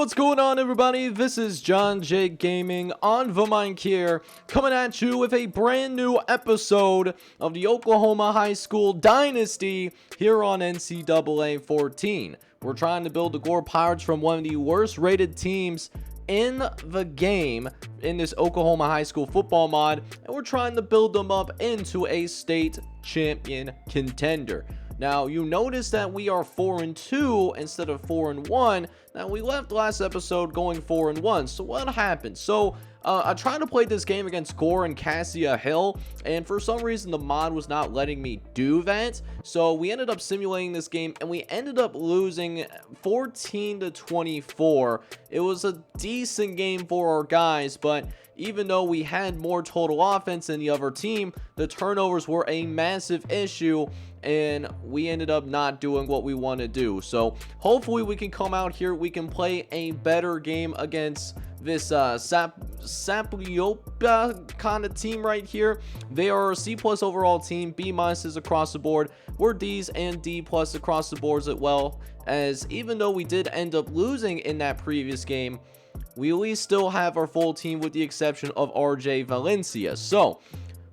what's going on, everybody? This is John J Gaming on the mic here, coming at you with a brand new episode of the Oklahoma High School Dynasty here on NCAA 14. We're trying to build the Gore Pirates from one of the worst rated teams in the game in this Oklahoma high school football mod, and we're trying to build them up into a state champion contender. Now, you notice that we are 4-2 instead of 4-1. Now, we left last episode going 4-1. So what happened? So I tried to play this game against Gore and Cassia Hill, and for some reason the mod was not letting me do that. So we ended up simulating this game, and we ended up losing 14-24. It was a decent game for our guys, but even though we had more total offense than the other team, the turnovers were a massive issue, and we ended up not doing what we want to do. So hopefully we can come out here, we can play a better game against this Sapliopa kind of team right here. They are a C+ overall team, B- is across the board. We're D's and D+ across the boards as well, as even though we did end up losing in that previous game, we at least still have our full team with the exception of RJ Valencia. So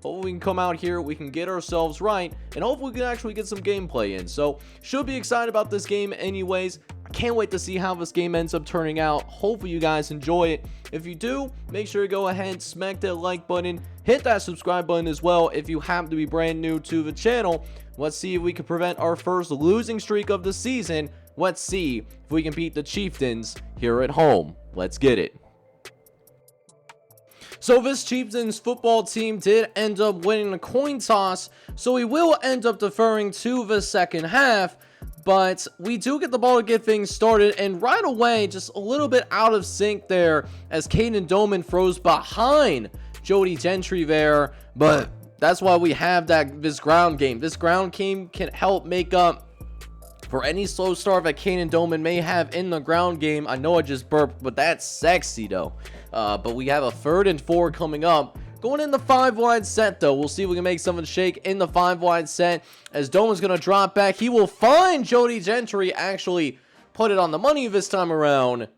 hopefully we can come out here, we can get ourselves right, and hopefully we can actually get some gameplay in. So should be excited about this game anyways. I can't wait to see how this game ends up turning out. Hopefully you guys enjoy it. If you do, make sure to go ahead, smack that like button, hit that subscribe button as well if you happen to be brand new to the channel. Let's see if we can prevent our first losing streak of the season. Let's see if we can beat the Chieftains here at home. Let's get it. So this Chieftains football team did end up winning a coin toss, so we will end up deferring to the second half, but we do get the ball to get things started, and right away, just a little bit out of sync there as Caden Doman throws behind Jody Gentry there, but that's why we have this ground game. This ground game can help make up for any slow start that Caden Doman may have in the ground game. I know I just burped, but that's sexy though. But we have a 3rd and 4 coming up. Going in the 5-wide set though. We'll see if we can make something shake in the 5-wide set. As Doman's going to drop back. He will find Jody Gentry. Actually put it on the money this time around. And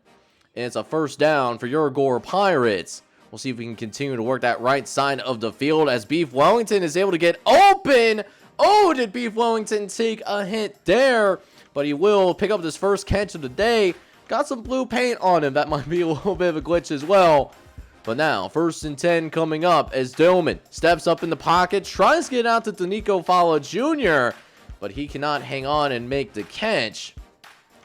it's a first down for your Gore Pirates. We'll see if we can continue to work that right side of the field as Beef Wellington is able to get open. Oh, did Beef Wellington take a hit there? But he will pick up his first catch of the day. Got some blue paint on him. That might be a little bit of a glitch as well. But now, 1st and 10 coming up as Doman steps up in the pocket. Tries to get out to Danico Fala Jr. But he cannot hang on and make the catch.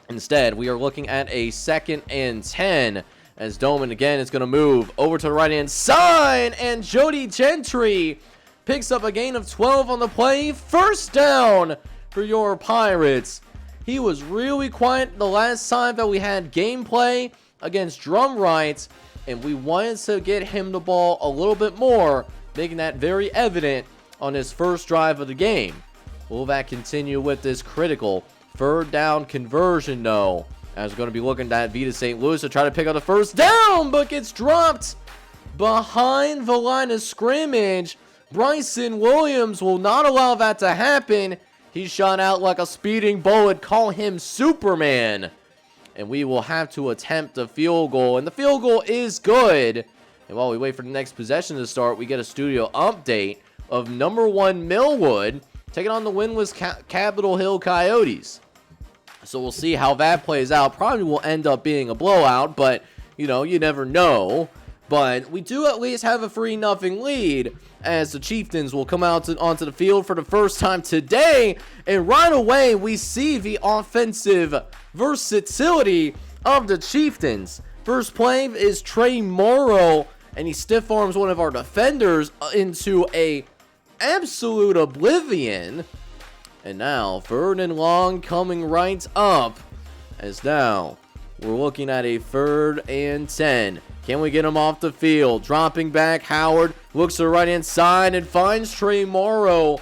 Instead, we are looking at a 2nd and 10. As Doman again is going to move over to the right-hand side. And Jody Gentry picks up a gain of 12 on the play. First down for your Pirates. He was really quiet the last time that we had gameplay against Drum Rights, and we wanted to get him the ball a little bit more, making that very evident on his first drive of the game. Will that continue with this critical 3rd down conversion though? As we're going to be looking at Vita St. Louis to try to pick up the first down, but gets dropped behind the line of scrimmage. Bryson Williams will not allow that to happen. He shot out like a speeding bullet. Call him Superman. And we will have to attempt a field goal. And the field goal is good. And while we wait for the next possession to start, we get a studio update of number 1 Millwood taking on the winless Capitol Hill Coyotes. So we'll see how that plays out. Probably will end up being a blowout, but you know, you never know. But we do at least have a 3-0 lead as the Chieftains will come out onto the field for the first time today. And right away, we see the offensive versatility of the Chieftains. First play is Trey Morrow, and he stiff arms one of our defenders into a absolute oblivion. And now, 3rd and long coming right up. As now, we're looking at a 3rd and 10. Can we get him off the field? Dropping back, Howard looks to the right-hand side and finds Trey Morrow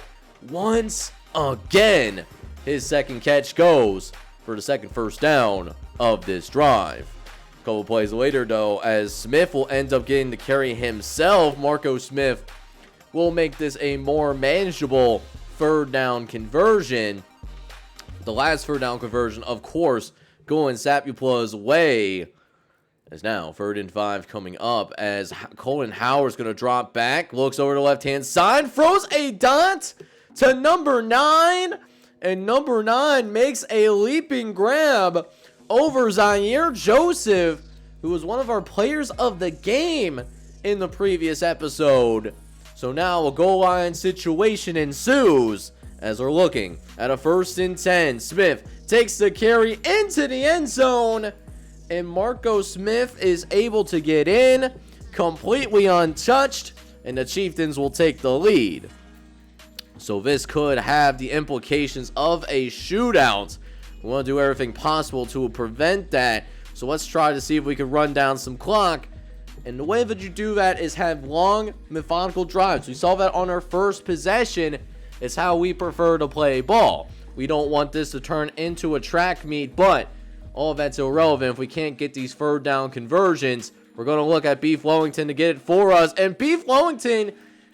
once again. His 2nd catch goes for the 2nd first down of this drive. A couple plays later, though, as Smith will end up getting the carry himself. Marco Smith will make this a more manageable 3rd down conversion. The last 3rd down conversion, of course, going Sapupla's way. As now, 3rd and 5 coming up as Colin Howard's going to drop back. Looks over to the left-hand side. Throws a dot to number 9. And number 9 makes a leaping grab over Zaire Joseph, who was one of our players of the game in the previous episode. So now a goal line situation ensues as we're looking at a 1st and 10. Smith takes the carry into the end zone. And Marco Smith is able to get in completely untouched, and the Chieftains will take the lead. So this could have the implications of a shootout. We want to do everything possible to prevent that. So let's try to see if we can run down some clock. And the way that you do that is have long, methodical drives. We saw that on our first possession. It's how we prefer to play ball. We don't want this to turn into a track meet, but all of that's irrelevant if we can't get these 3rd down conversions. We're going to look at Beef Wellington to get it for us. And Beef Wellington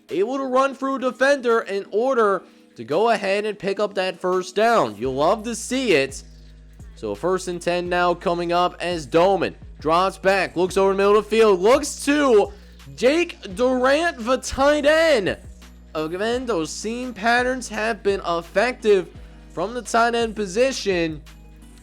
able to run through a defender in order to go ahead and pick up that 1st down. You'll love to see it. So 1st and 10 now coming up as Doman drops back, looks over the middle of the field, looks to Jake Durant, the tight end. Again, those seam patterns have been effective from the tight end position,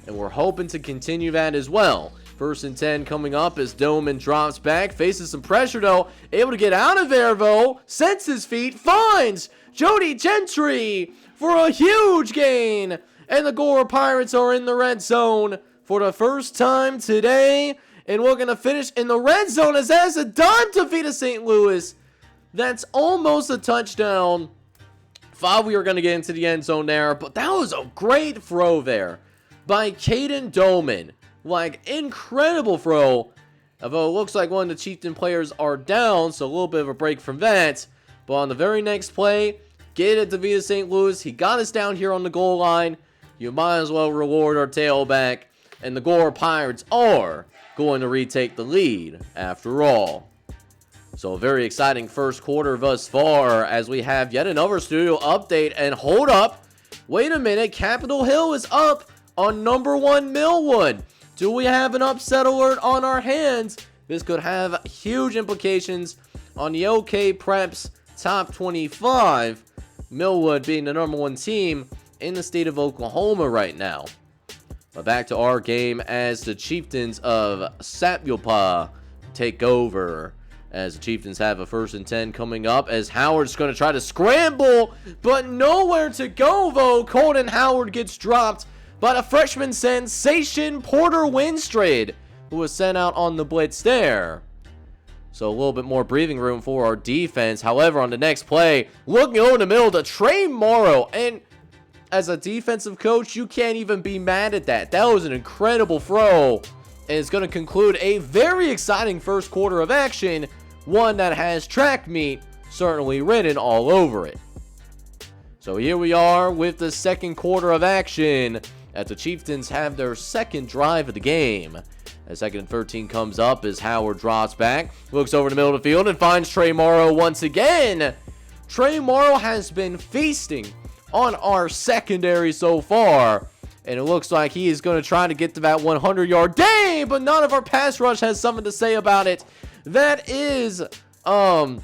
and we're hoping to continue that as well. 1st and 10 coming up as Doman drops back, faces some pressure though, able to get out of there though, sets his feet, finds Jody Gentry for a huge gain, and the Gore Pirates are in the red zone for the first time today, and we're going to finish in the red zone as that is a dime to Vita St. Louis. That's almost a touchdown. Thought we were going to get into the end zone there, but that was a great throw there by Caden Doman. Like, incredible throw. Although it looks like one of the Chieftain players are down, so a little bit of a break from that. But on the very next play, get it to Vita St. Louis. He got us down here on the goal line. You might as well reward our tailback. And the Gore Pirates are going to retake the lead after all. So a very exciting first quarter thus far as we have yet another studio update. And hold up. Wait a minute. Capitol Hill is up on number 1 Millwood. Do we have an upset alert on our hands? This could have huge implications on the OK Preps top 25. Millwood being the number 1 team in the state of Oklahoma right now. But back to our game as the Chieftains of Sapulpa take over. As the Chieftains have a 1st and 10 coming up as Howard's going to try to scramble, but nowhere to go though. Colton Howard gets dropped by the freshman sensation Porter Winstrade, who was sent out on the blitz there. So a little bit more breathing room for our defense. However, on the next play, looking over the middle to Trey Morrow. And as a defensive coach, you can't even be mad at that. That was an incredible throw. And it's going to conclude a very exciting first quarter of action. One that has track meet certainly written all over it. So here we are with the second quarter of action as the Chieftains have their second drive of the game. As 2nd and 13 comes up as Howard drops back, looks over the middle of the field and finds Trey Morrow once again. Trey Morrow has been feasting on our secondary so far, and it looks like he is going to try to get to that 100-yard day, but none of our pass rush has something to say about it. That is Cairo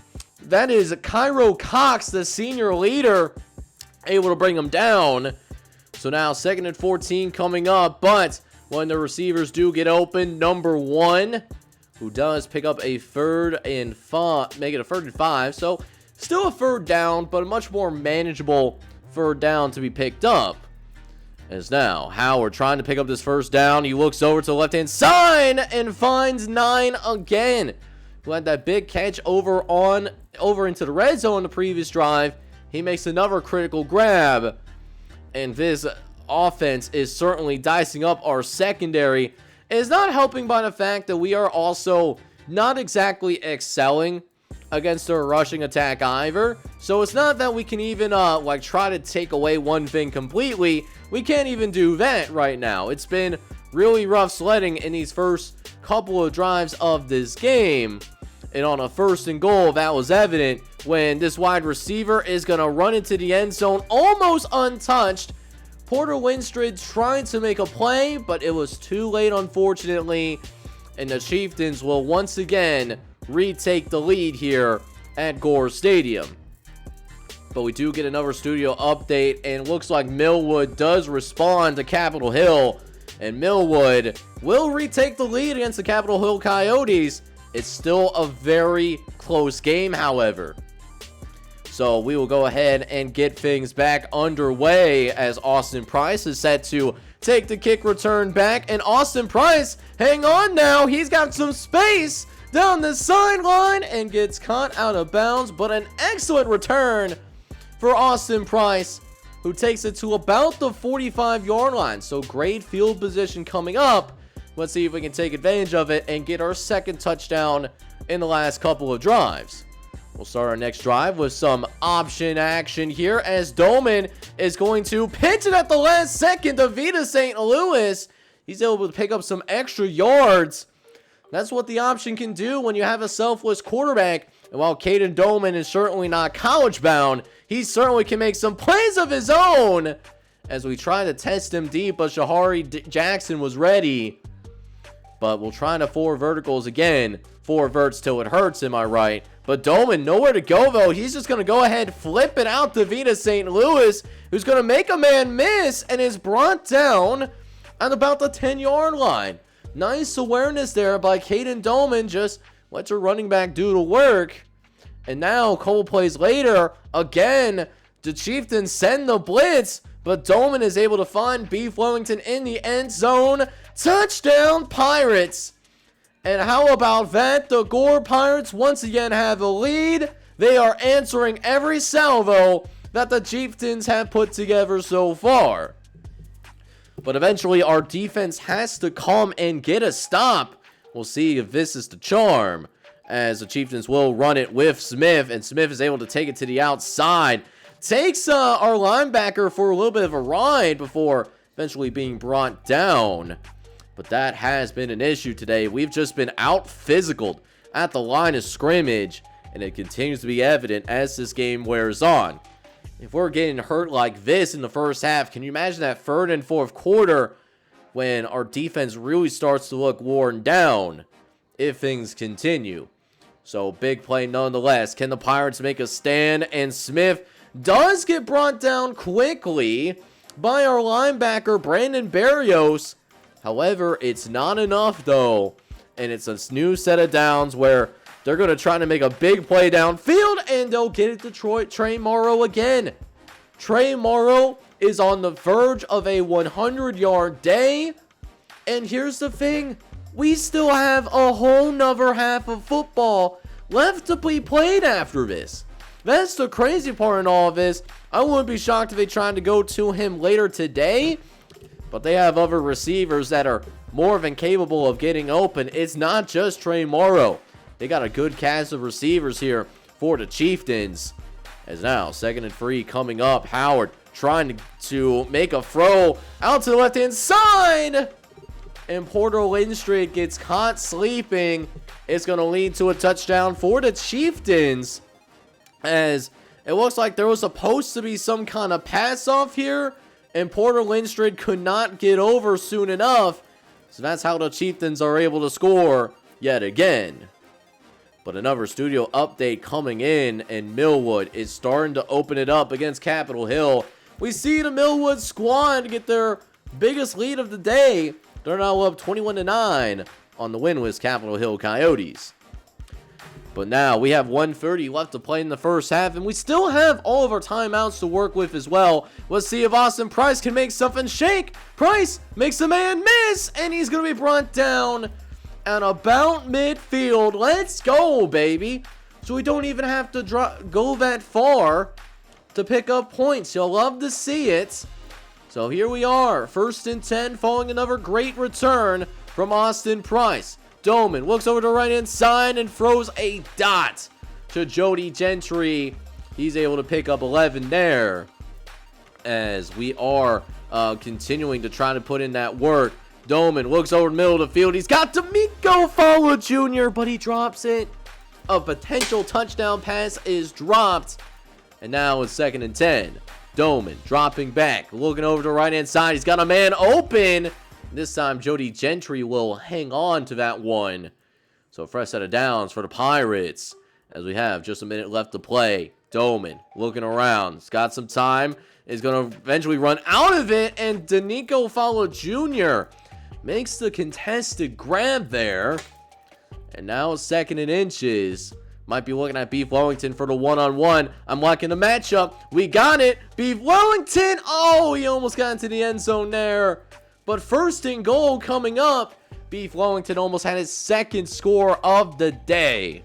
Cox, the senior leader, able to bring him down. So now 2nd and 14 coming up, but when the receivers do get open, number 1, who does pick up a 3rd and 5, make it a 3rd and 5. So still a 3rd down, but a much more manageable 3rd down to be picked up. As now Howard trying to pick up this 1st down. He looks over to the left-hand side and finds 9 again. Who had that big catch over into the red zone the previous drive. He makes another critical grab. And this offense is certainly dicing up our secondary. It's not helping by the fact that we are also not exactly excelling against their rushing attack either. So it's not that we can even try to take away one thing completely. We can't even do that right now. It's been really rough sledding in these first couple of drives of this game. And on a 1st and goal, that was evident when this wide receiver is going to run into the end zone almost untouched. Porter Winstrade trying to make a play, but it was too late, unfortunately. and the Chieftains will once again retake the lead here at Gore Stadium. But we do get another studio update, and looks like Millwood does respond to Capitol Hill, and Millwood will retake the lead against the Capitol Hill Coyotes. It's still a very close game, however. So we will go ahead and get things back underway as Austin Price is set to take the kick return back. And Austin Price, hang on now, he's got some space down the sideline and gets caught out of bounds. But an excellent return for Austin Price, who takes it to about the 45-yard line. So great field position coming up. Let's see if we can take advantage of it and get our second touchdown in the last couple of drives. We'll start our next drive with some option action here as Doman is going to pitch it at the last second to Vita St. Louis. He's able to pick up some extra yards. That's what the option can do when you have a selfless quarterback. And while Caden Doman is certainly not college bound, he certainly can make some plays of his own as we try to test him deep, but Shahari Jackson was ready. But we'll try to 4 verticals again. 4 verts till it hurts, am I right? But Doman, nowhere to go, though. He's just going to go ahead, flip it out to Vita St. Louis, who's going to make a man miss and is brought down at about the 10-yard line. Nice awareness there by Caden Doman. Just let your running back do the work. And now, a couple plays later, again, the Chieftains send the blitz, but Doman is able to find B. Flemington in the end zone. Touchdown, Pirates! And how about that? The Gore Pirates once again have a lead. They are answering every salvo that the Chieftains have put together so far. But eventually, our defense has to come and get a stop. We'll see if this is the charm, as the Chieftains will run it with Smith, and Smith is able to take it to the outside. Takes our linebacker for a little bit of a ride before eventually being brought down. But that has been an issue today. We've just been out-physicaled at the line of scrimmage, and it continues to be evident as this game wears on. If we're getting hurt like this in the first half, can you imagine that third and fourth quarter when our defense really starts to look worn down if things continue? So big play nonetheless. Can the Pirates make a stand? And Smith does get brought down quickly by our linebacker, Brandon Barrios. However, it's not enough, though, and it's a new set of downs where they're going to try to make a big play downfield, and they'll get it to Trey Morrow again. Trey Morrow is on the verge of a 100-yard day, and here's the thing. We still have a whole nother half of football left to be played after this. That's the crazy part in all of this. I wouldn't be shocked if they tried to go to him later today, but they have other receivers that are more than capable of getting open. It's not just Trey Morrow. They got a good cast of receivers here for the Chieftains. As now, 2nd and 3 coming up. Howard trying to make a throw out to the left-hand side. And Porter Lindstreet gets caught sleeping. It's going to lead to a touchdown for the Chieftains, as it looks like there was supposed to be some kind of pass-off here, and Porter Lindstreet could not get over soon enough. So that's how the Chieftains are able to score yet again. But another studio update coming in, and Millwood is starting to open it up against Capitol Hill. We see the Millwood squad get their biggest lead of the day. They're now up 21-9 on the winless Capitol Hill Coyotes. But now we have 1:30 left to play in the first half, and we still have all of our timeouts to work with as well. Let's see if Austin Price can make something shake. Price makes the man miss, and he's going to be brought down at about midfield. Let's go, baby. So we don't even have to go that far to pick up points. You'll love to see it. So here we are, 1st and 10, following another great return from Austin Price. Doman looks over to the right-hand side and throws a dot to Jody Gentry. He's able to pick up 11 there, as we are continuing to try to put in that work. Doman looks over the middle of the field. He's got D'Amico Fowler Jr., but he drops it. A potential touchdown pass is dropped, and now it's 2nd and 10. Doman dropping back, looking over to the right-hand side. He's got a man open, This time, Jody Gentry will hang on to that one. So fresh set of downs for the Pirates. As we have just a minute left to play. Doman looking around. He's got some time. Is going to eventually run out of it. And Danico Fowler Jr. makes the contested grab there. And now 2nd and inches. Might be looking at Beef Wellington for the one-on-one. I'm liking the matchup. We got it. Beef Wellington. Oh, he almost got into the end zone there. But 1st and goal coming up. Beef Wellington almost had his 2nd score of the day.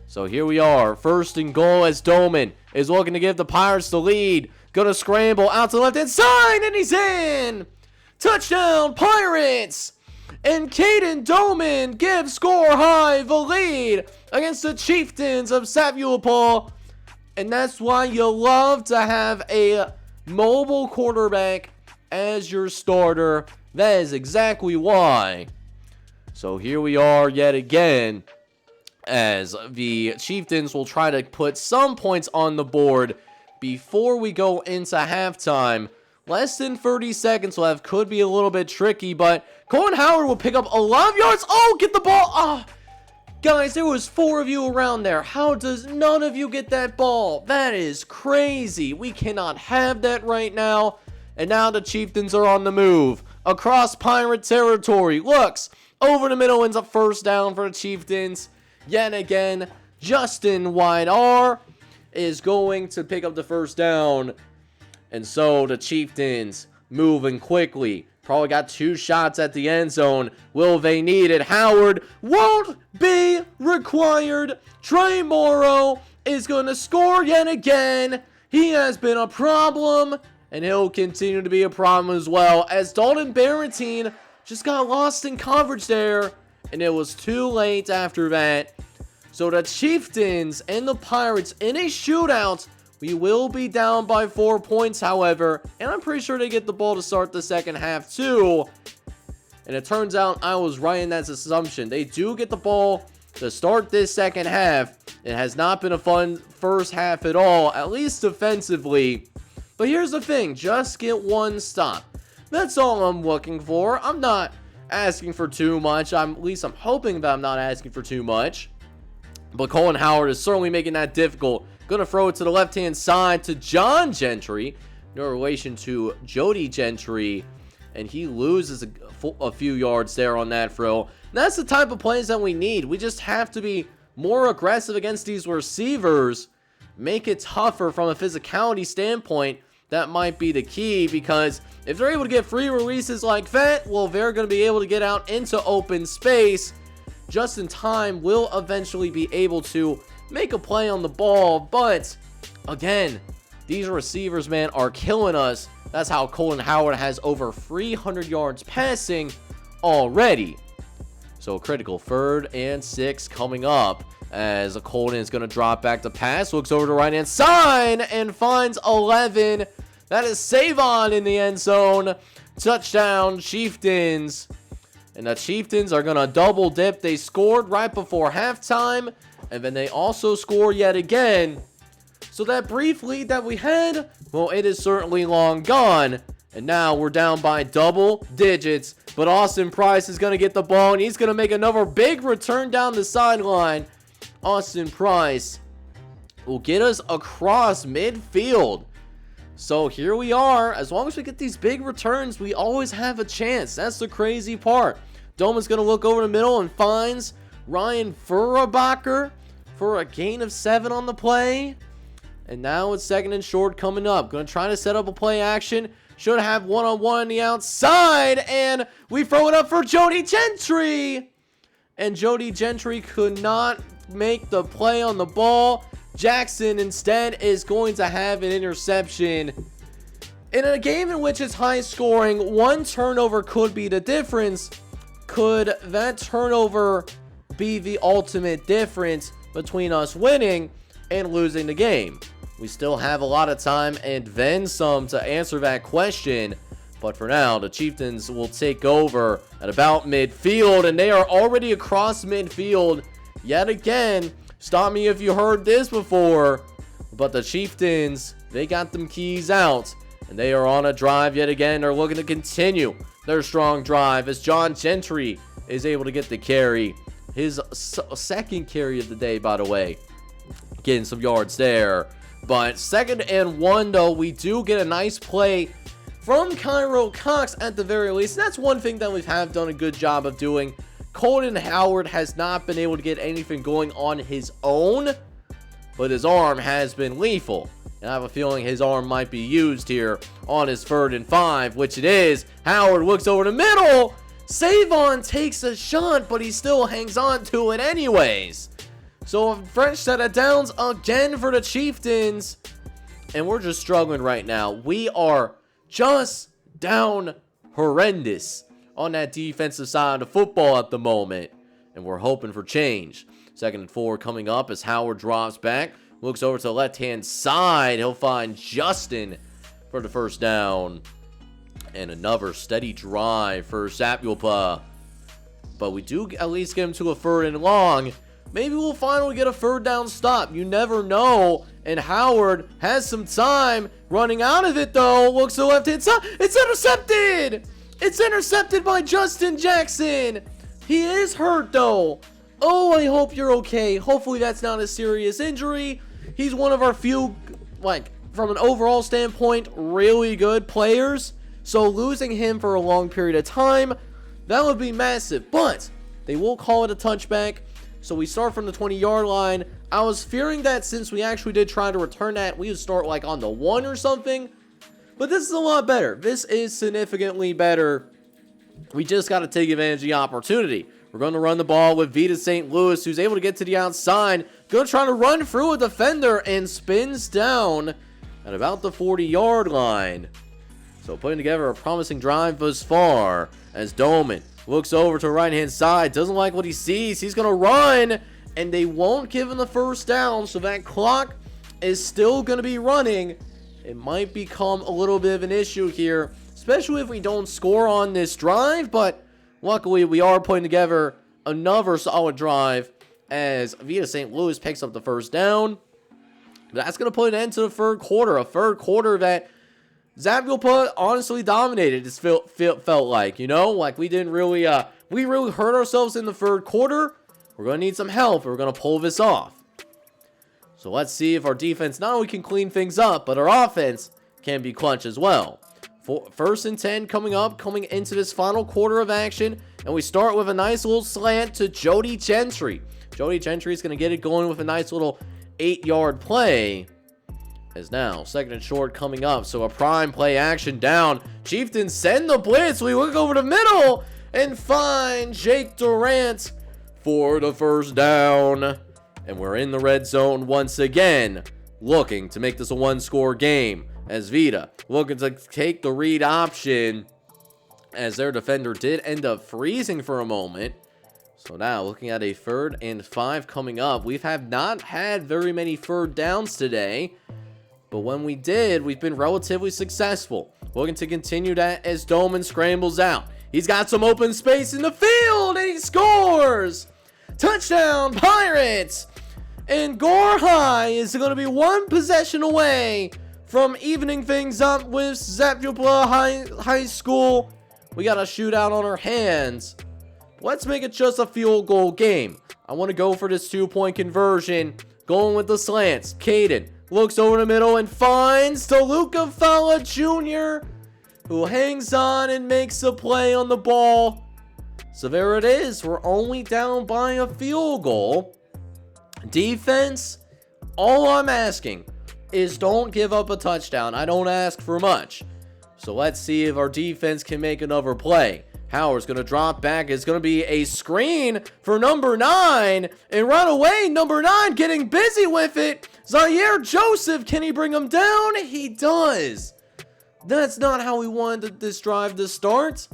So here we are. 1st and goal as Doman is looking to give the Pirates the lead. Gonna scramble out to the left-hand side, and he's in! Touchdown, Pirates! And Caden Doman gives Score High the lead against the Chieftains of Sevastopol. And that's why you love to have a mobile quarterback as your starter. That is exactly why. So here we are yet again, as the Chieftains will try to put some points on the board before we go into halftime. Less than 30 seconds left. Could be a little bit tricky, but Colin Howard will pick up a lot of yards. Oh, get the ball. Oh, guys, there was 4 of you around there. How does none of you get that ball? That is crazy. We cannot have that right now. And now the Chieftains are on the move. Across Pirate territory. Looks over the middle, ends up 1st down for the Chieftains. Yet again, Justin White-R is going to pick up the 1st down. And so the Chieftains moving quickly. Probably got 2 shots at the end zone. Will they need it? Howard won't be required. Trey Morrow is going to score yet again. He has been a problem, and he'll continue to be a problem as well, as Dalton Barrentine just got lost in coverage there, and it was too late after that. So the Chieftains and the Pirates in a shootout. We will be down by 4 points, however, and I'm pretty sure they get the ball to start the second half too. And it turns out I was right in that assumption. They do get the ball to start this second half. It has not been a fun first half at all, at least defensively. But here's the thing, just get 1 stop. That's all I'm looking for. I'm not asking for too much. At least I'm hoping that I'm not asking for too much. But Colin Howard is certainly making that difficult. Gonna throw it to the left-hand side to John Gentry. No relation to Jody Gentry. And he loses a few yards there on that throw. And that's the type of plays that we need. We just have to be more aggressive against these receivers. Make it tougher from a physicality standpoint. That might be the key, because if they're able to get free releases like that, well, they're going to be able to get out into open space. Just in time will eventually be able to make a play on the ball. But again, these receivers, man, are killing us. That's how Colin Howard has over 300 yards passing already. So critical 3rd and 6 coming up, as Colin is going to drop back to pass. Looks over to the right-hand side and finds 11. That is Savon in the end zone. Touchdown, Chieftains. And the Chieftains are going to double dip. They scored right before halftime, and then they also score yet again. So that brief lead that we had, well, it is certainly long gone. And now we're down by double digits. But Austin Price is going to get the ball, and he's going to make another big return down the sideline. Austin Price will get us across midfield. So here we are. As long as we get these big returns, we always have a chance. That's the crazy part. Doman's going to look over the middle and finds Ryan Furbacher for a gain of 7 on the play. And now it's 2nd and short coming up. Going to try to set up a play action. Should have one-on-one on the outside. And we throw it up for Jody Gentry. And Jody Gentry could not make the play on the ball. Jackson instead is going to have an interception. In a game in which it's high scoring, 1 turnover could be the difference. Could that turnover be the ultimate difference between us winning and losing the game? We still have a lot of time and then some to answer that question. But for now, the Chieftains will take over at about midfield, and they are already across midfield yet again. Stop me if you heard this before. But the Chieftains, they got them keys out, and they are on a drive yet again. They're looking to continue Their strong drive as John Gentry is able to get the carry. His second carry of the day, by the way. Getting some yards there. But 2nd and 1, though, we do get a nice play from Cairo Cox at the very least. And that's one thing that we have done a good job of doing. Colton Howard has not been able to get anything going on his own, but his arm has been lethal. And I have a feeling his arm might be used here on his 3rd and 5, which it is. Howard looks over the middle. Savon takes a shot, but he still hangs on to it anyways. So a fresh set of downs again for the Chieftains. And we're just struggling right now. We are just down horrendous on that defensive side of the football at the moment. And we're hoping for change. 2nd and 4 coming up as Howard drops back. Looks over to the left-hand side. He'll find Justin for the first down. And another steady drive for Sapulpa. But we do at least get him to a 3rd and long. Maybe we'll finally get a 3rd down stop. You never know. And Howard has some time running out of it, though. Looks to the left-hand side. It's intercepted! It's intercepted by Justin Jackson. He is hurt, though. Oh, I hope you're okay. Hopefully that's not a serious injury. He's one of our few, from an overall standpoint, really good players. So losing him for a long period of time, that would be massive. But they will call it a touchback. So we start from the 20-yard line. I was fearing that since we actually did try to return that, we would start on the 1 or something. But this is a lot better. This is significantly better. We just got to take advantage of the opportunity. We're going to run the ball with Vita St. Louis, who's able to get to the outside. Going to try to run through a defender and spins down at about the 40-yard line. So putting together a promising drive thus far as Doman looks over to the right-hand side. Doesn't like what he sees. He's going to run, and they won't give him the 1st down. So that clock is still going to be running. It might become a little bit of an issue here, especially if we don't score on this drive. But luckily, we are putting together another solid drive as Vita St. Louis picks up the 1st down. That's going to put an end to the 3rd quarter. A 3rd quarter that Zapulpa honestly dominated. It felt like, we didn't really, we really hurt ourselves in the 3rd quarter. We're going to need some help. We're going to pull this off. So let's see if our defense not only can clean things up, but our offense can be clutch as well. 1st and 10 coming into this final quarter of action. And we start with a nice little slant to Jody Gentry. Jody Gentry is going to get it going with a nice little 8-yard play. As now, 2nd and short coming up. So a prime play action down. Chieftains send the blitz. We look over the middle and find Jake Durant for the 1st down. And we're in the red zone once again, looking to make this a 1-score game. As Vita looking to take the read option, as their defender did end up freezing for a moment. So now looking at a 3rd and 5 coming up. We have not had very many 3rd downs today, but when we did, we've been relatively successful. Looking to continue that as Doman scrambles out. He's got some open space in the field, and he scores! Touchdown, Pirates! And Gore High is going to be 1 possession away from evening things up with Zapulpa High School. We got a shootout on our hands. Let's make it just a field goal game. I want to go for this 2-point conversion. Going with the slants. Caden looks over the middle and finds DeLuca Falla Jr., who hangs on and makes a play on the ball. So there it is. We're only down by a field goal. Defense, all I'm asking is don't give up a touchdown. I don't ask for much. So let's see if our defense can make another play. Howard's going to drop back. It's going to be a screen for number 9. And right away, number 9 getting busy with it. Zaire Joseph, can he bring him down? He does. That's not how we wanted this drive to start.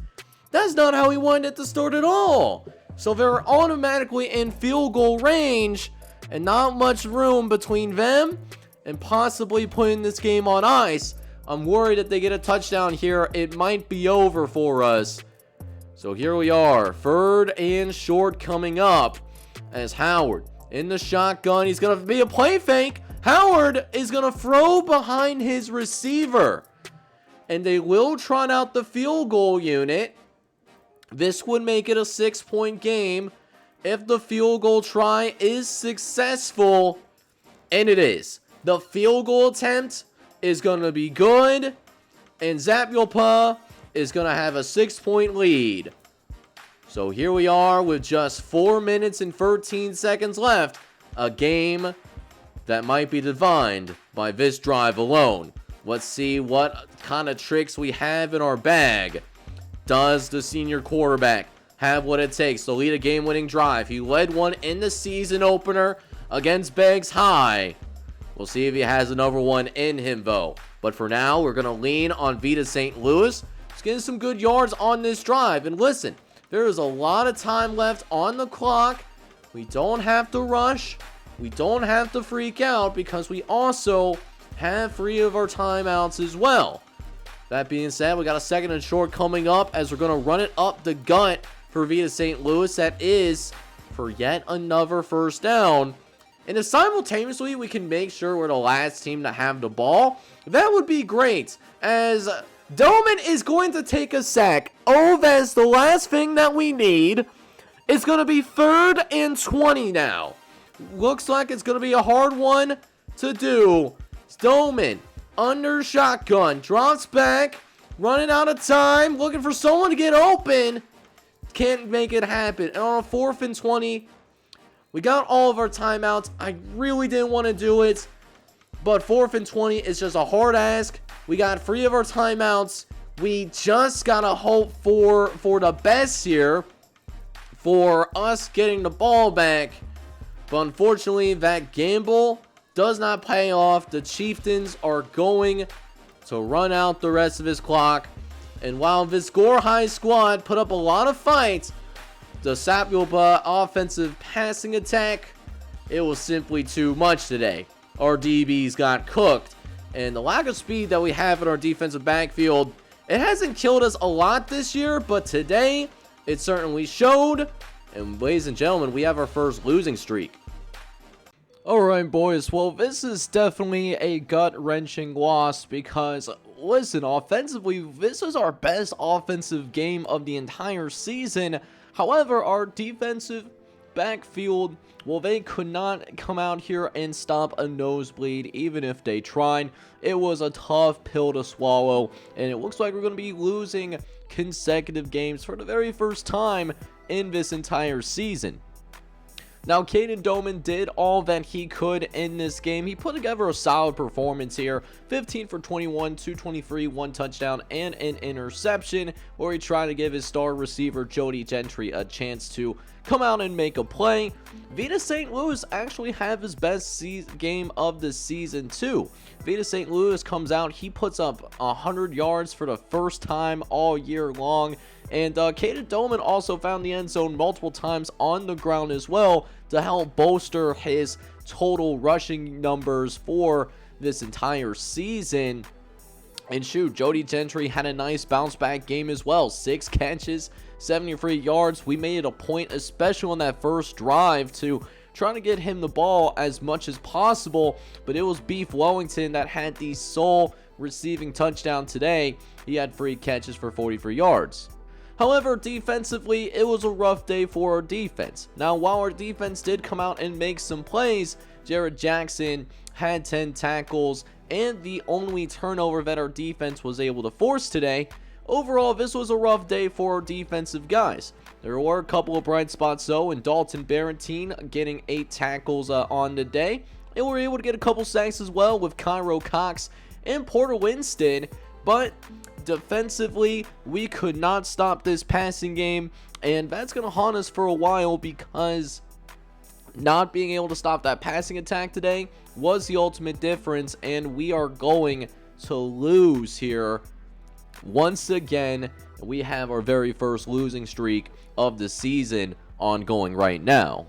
That's not how we wanted it to start at all. So they're automatically in field goal range and not much room between them and possibly putting this game on ice. I'm worried if they get a touchdown here, it might be over for us. So here we are, 3rd and short coming up as Howard in the shotgun. He's going to be a play fake. Howard is going to throw behind his receiver. And they will trot out the field goal unit. This would make it a 6-point game if the field goal try is successful, and it is. The field goal attempt is going to be good, and Zapiopa is going to have a 6-point lead. So here we are with just 4 minutes and 13 seconds left. A game that might be defined by this drive alone. Let's see what kind of tricks we have in our bag. Does the senior quarterback have what it takes to lead a game-winning drive? He led one in the season opener against Beggs High. We'll see if he has another one in him, though. But for now, we're going to lean on Vita St. Louis. He's getting some good yards on this drive. And listen, there is a lot of time left on the clock. We don't have to rush. We don't have to freak out because we also have 3 of our timeouts as well. That being said, we got a 2nd and short coming up as we're going to run it up the gut for Vita St. Louis. That is for yet another first down. And if simultaneously we can make sure we're the last team to have the ball, that would be great. As Doman is going to take a sack. Oh, that's the last thing that we need. It's going to be 3rd and 20 now. Looks like it's going to be a hard one to do. Doman under shotgun, drops back, running out of time, looking for someone to get open. Can't make it happen. And on a 4th and 20, we got all of our timeouts. I really didn't want to do it, but 4th and 20 is just a hard ask. We got 3 of our timeouts. We just got to hope for the best here for us getting the ball back. But unfortunately, that gamble does not pay off. The Chieftains are going to run out the rest of his clock. And while this Gore High squad put up a lot of fights, the Sapulpa offensive passing attack, it was simply too much today. Our DBs got cooked. And the lack of speed that we have in our defensive backfield, it hasn't killed us a lot this year, but today it certainly showed. And ladies and gentlemen, we have our first losing streak. Alright boys, well this is definitely a gut-wrenching loss because, listen, offensively, this is our best offensive game of the entire season. However, our defensive backfield, well, they could not come out here and stop a nosebleed even if they tried. It was a tough pill to swallow, and it looks like we're going to be losing consecutive games for the very first time in this entire season. Now, Caden Doman did all that he could in this game. He put together a solid performance here. 15 for 21, 223, 1 touchdown, and an interception, where he tried to give his star receiver, Jody Gentry, a chance to come out and make a play. Vita St. Louis actually had his best game of the season, too. Vita St. Louis comes out, he puts up 100 yards for the first time all year long. And Caden Doman also found the end zone multiple times on the ground as well to help bolster his total rushing numbers for this entire season. And shoot, Jody Gentry had a nice bounce back game as well. 6 catches, 73 yards. We made it a point, especially on that first drive, to trying to get him the ball as much as possible. But it was Beef Wellington that had the sole receiving touchdown today. He had 3 catches for 43 yards. However, defensively, it was a rough day for our defense. Now, while our defense did come out and make some plays, Jared Jackson had 10 tackles and the only turnover that our defense was able to force today. Overall, this was a rough day for our defensive guys. There were a couple of bright spots though, and Dalton Barrentine getting 8 tackles on the day. And we were able to get a couple sacks as well with Cairo Cox and Porter Winston. But defensively, we could not stop this passing game, and that's going to haunt us for a while because not being able to stop that passing attack today was the ultimate difference, and we are going to lose here once again. We have our very first losing streak of the season ongoing right now.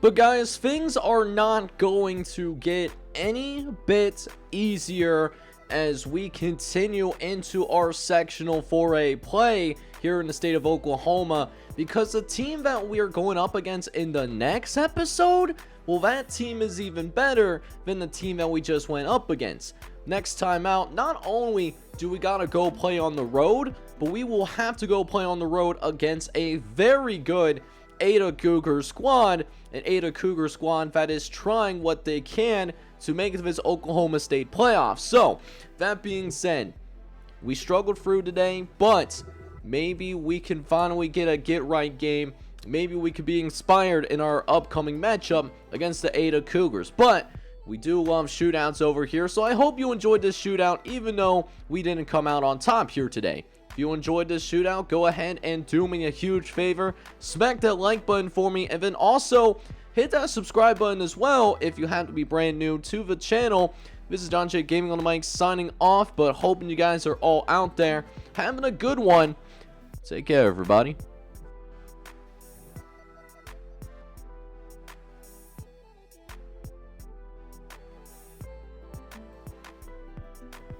But guys, things are not going to get any bit easier as we continue into our sectional 4A play here in the state of Oklahoma, because the team that we are going up against in the next episode, well, that team is even better than the team that we just went up against. Next time out, not only do we gotta go play on the road, but we will have to go play on the road against a very good Ada Cougar squad, an Ada Cougar squad that is trying what they can to make it to this Oklahoma State playoffs. So, that being said, we struggled through today, but maybe we can finally get a get-right game. Maybe we could be inspired in our upcoming matchup against the Ada Cougars. But we do love shootouts over here, so I hope you enjoyed this shootout, even though we didn't come out on top here today. If you enjoyed this shootout, go ahead and do me a huge favor. Smack that like button for me, and then also hit that subscribe button as well if you happen to be brand new to the channel. This is Don J Gaming on the mic signing off, but hoping you guys are all out there having a good one. Take care, everybody.